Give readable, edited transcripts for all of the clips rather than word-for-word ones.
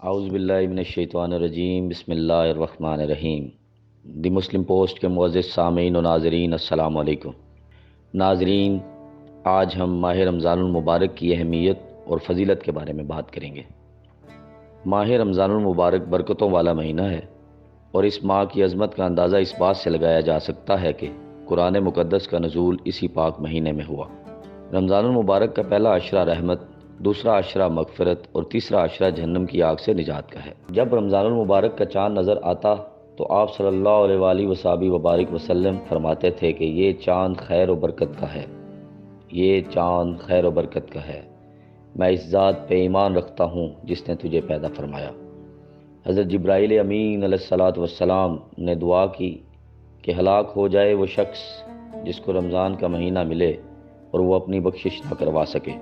اعوذ باللہ من الشیطان الرجیم، بسم اللہ الرحمن الرحیم۔ دی مسلم پوسٹ کے معزز سامعین و ناظرین، السلام علیکم۔ ناظرین، آج ہم ماہ رمضان المبارک کی اہمیت اور فضیلت کے بارے میں بات کریں گے۔ ماہ رمضان المبارک برکتوں والا مہینہ ہے، اور اس ماہ کی عظمت کا اندازہ اس بات سے لگایا جا سکتا ہے کہ قرآن مقدس کا نزول اسی پاک مہینے میں ہوا۔ رمضان المبارک کا پہلا عشرہ رحمت، دوسرا عشرہ مغفرت اور تیسرا عشرہ جہنم کی آگ سے نجات کا ہے۔ جب رمضان المبارک کا چاند نظر آتا تو آپ صلی اللہ علیہ وآلہ وصحبہ وبارک وسلم فرماتے تھے کہ یہ چاند خیر و برکت کا ہے، یہ چاند خیر و برکت کا ہے، میں اس ذات پہ ایمان رکھتا ہوں جس نے تجھے پیدا فرمایا۔ حضرت جبرائیل امین علیہ الصلوۃ والسلام نے دعا کی کہ ہلاک ہو جائے وہ شخص جس کو رمضان کا مہینہ ملے اور وہ اپنی بخشش نہ کروا سکے،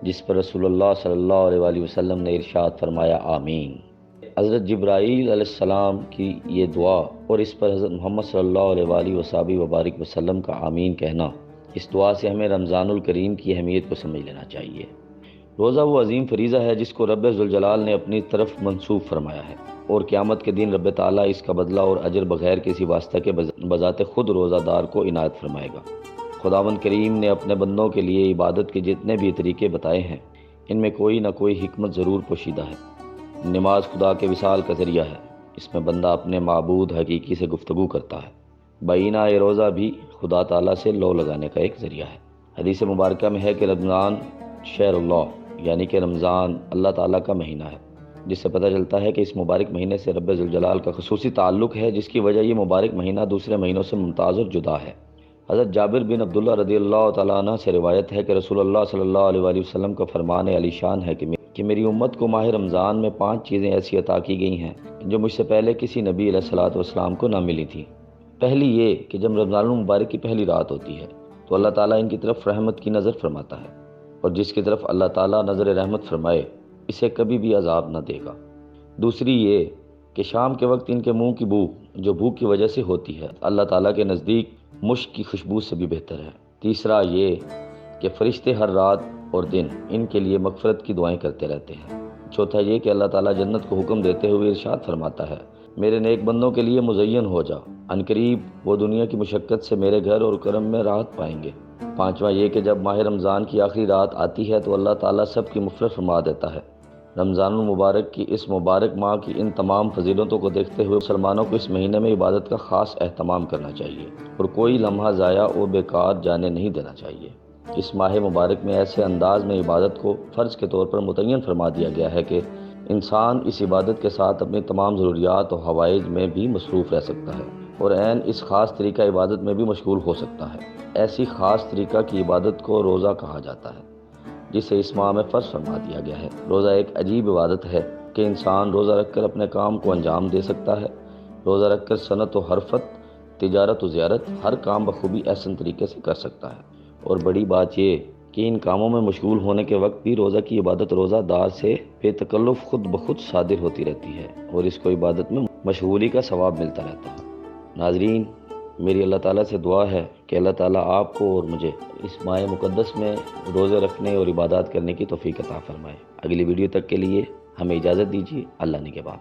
جس پر رسول اللہ صلی اللہ علیہ وآلہ وسلم نے ارشاد فرمایا آمین۔ حضرت جبرائیل علیہ السلام کی یہ دعا اور اس پر حضرت محمد صلی اللہ علیہ وآلہ وصحبہ وبارک وسلم کا آمین کہنا، اس دعا سے ہمیں رمضان الکریم کی اہمیت کو سمجھ لینا چاہیے۔ روزہ وہ عظیم فریضہ ہے جس کو رب ذوالجلال نے اپنی طرف منسوب فرمایا ہے، اور قیامت کے دن رب تعالیٰ اس کا بدلہ اور اجر بغیر کسی واسطہ کے بذات خود روزہ دار کو عنایت فرمائے گا۔ خداوند کریم نے اپنے بندوں کے لیے عبادت کے جتنے بھی طریقے بتائے ہیں، ان میں کوئی نہ کوئی حکمت ضرور پوشیدہ ہے۔ نماز خدا کے وصال کا ذریعہ ہے، اس میں بندہ اپنے معبود حقیقی سے گفتگو کرتا ہے۔ بینا روزہ بھی خدا تعالیٰ سے لو لگانے کا ایک ذریعہ ہے۔ حدیث مبارکہ میں ہے کہ رمضان شہر اللہ، یعنی کہ رمضان اللہ تعالیٰ کا مہینہ ہے، جس سے پتہ چلتا ہے کہ اس مبارک مہینے سے رب ذوالجلال کا خصوصی تعلق ہے، جس کی وجہ یہ مبارک مہینہ دوسرے مہینوں سے ممتاز اور جدا ہے۔ حضرت جابر بن عبداللہ رضی اللہ تعالیٰ عنہ سے روایت ہے کہ رسول اللہ صلی اللہ علیہ وآلہ وسلم کا فرمان علی شان ہے کہ میری امت کو ماہ رمضان میں 5 چیزیں ایسی عطا کی گئی ہیں جو مجھ سے پہلے کسی نبی علیہ الصلوۃ والسلام کو نہ ملی تھیں۔ پہلی یہ کہ جب رمضان المبارک کی پہلی رات ہوتی ہے تو اللہ تعالیٰ ان کی طرف رحمت کی نظر فرماتا ہے، اور جس کی طرف اللہ تعالیٰ نظر رحمت فرمائے اسے کبھی بھی عذاب نہ دے گا۔ دوسری یہ کہ شام کے وقت ان کے منہ کی بو جو بھوک کی وجہ سے ہوتی ہے اللہ تعالیٰ کے نزدیک مشک کی خوشبو سے بھی بہتر ہے۔ تیسرا یہ کہ فرشتے ہر رات اور دن ان کے لیے مغفرت کی دعائیں کرتے رہتے ہیں۔ چوتھا یہ کہ اللہ تعالیٰ جنت کو حکم دیتے ہوئے ارشاد فرماتا ہے، میرے نیک بندوں کے لیے مزین ہو جا، عنقریب وہ دنیا کی مشقت سے میرے گھر اور کرم میں راحت پائیں گے۔ پانچواں یہ کہ جب ماہ رمضان کی آخری رات آتی ہے تو اللہ تعالیٰ سب کی مغفرت فرما دیتا ہے۔ رمضان المبارک کی اس مبارک ماہ کی ان تمام فضیلتوں کو دیکھتے ہوئے مسلمانوں کو اس مہینے میں عبادت کا خاص اہتمام کرنا چاہیے، اور کوئی لمحہ ضائع اور بیکار جانے نہیں دینا چاہیے۔ اس ماہ مبارک میں ایسے انداز میں عبادت کو فرض کے طور پر متعین فرما دیا گیا ہے کہ انسان اس عبادت کے ساتھ اپنی تمام ضروریات و حوائج میں بھی مصروف رہ سکتا ہے، اور عین اس خاص طریقہ عبادت میں بھی مشغول ہو سکتا ہے۔ ایسی خاص طریقہ کی عبادت کو روزہ کہا جاتا ہے، جسے اس ماہ میں فرض فرما دیا گیا ہے۔ روزہ ایک عجیب عبادت ہے کہ انسان روزہ رکھ کر اپنے کام کو انجام دے سکتا ہے۔ روزہ رکھ کر صنعت و حرفت، تجارت و زیارت، ہر کام بخوبی احسن طریقے سے کر سکتا ہے۔ اور بڑی بات یہ کہ ان کاموں میں مشغول ہونے کے وقت بھی روزہ کی عبادت روزہ دار سے بے تکلف خود بخود صادر ہوتی رہتی ہے، اور اس کو عبادت میں مشغولی کا ثواب ملتا رہتا ہے۔ ناظرین، میری اللہ تعالیٰ سے دعا ہے کہ اللہ تعالیٰ آپ کو اور مجھے اس ماہ مقدس میں روزے رکھنے اور عبادات کرنے کی توفیق عطا فرمائے۔ اگلی ویڈیو تک کے لیے ہمیں اجازت دیجیے۔ اللہ نگہبان۔